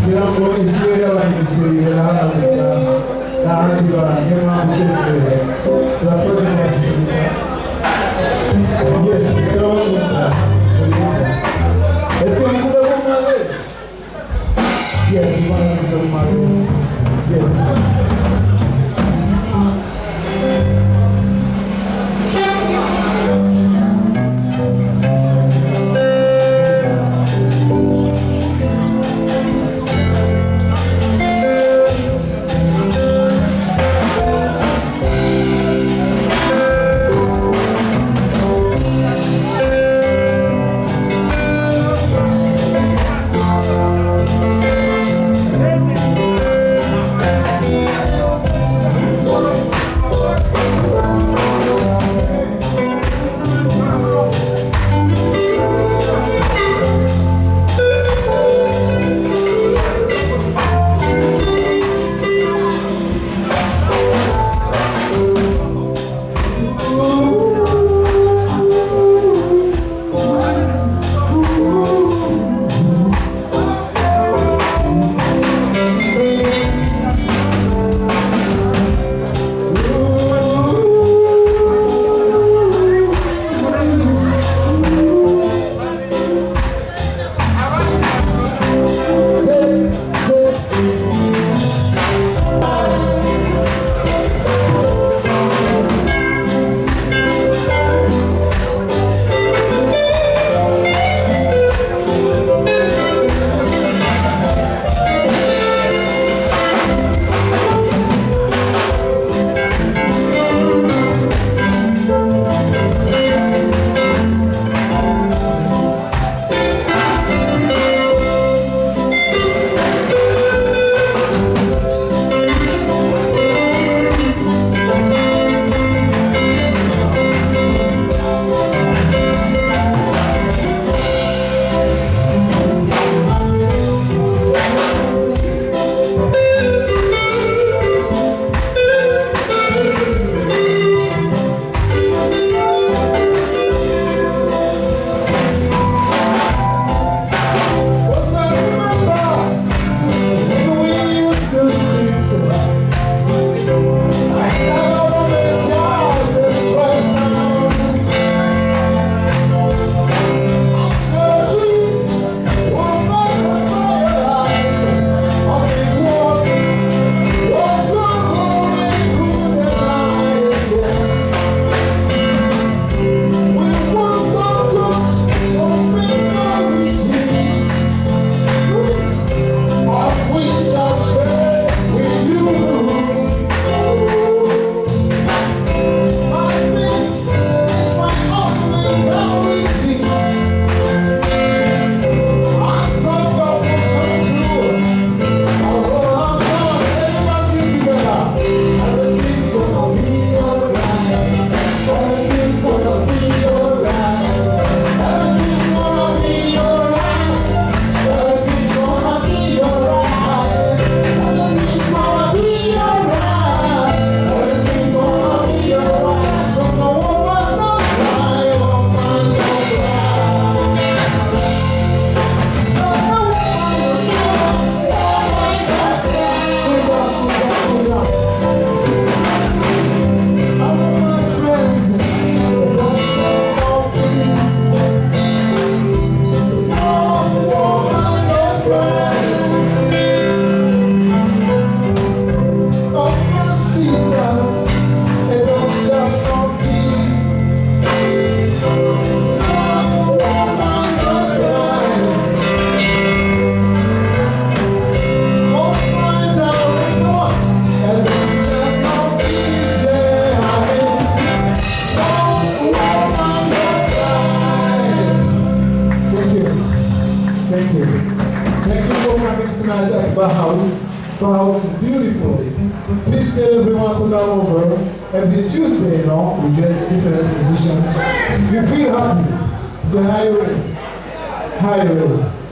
Tirando esse realize esse lá na área de lá, que é uma acontecer. La prochaine fois, c'est ça. Yes, tirando est-ce que vous pouvez vous marrer? Yes, vous pouvez vous marrer. Yes. Thank you. Thank you for coming tonight at Bauhaus. Bauhaus is beautiful. Please tell everyone to come over. Every Tuesday, you know, we get different musicians. We feel happy. Say hi, Ray. Hi, Ray.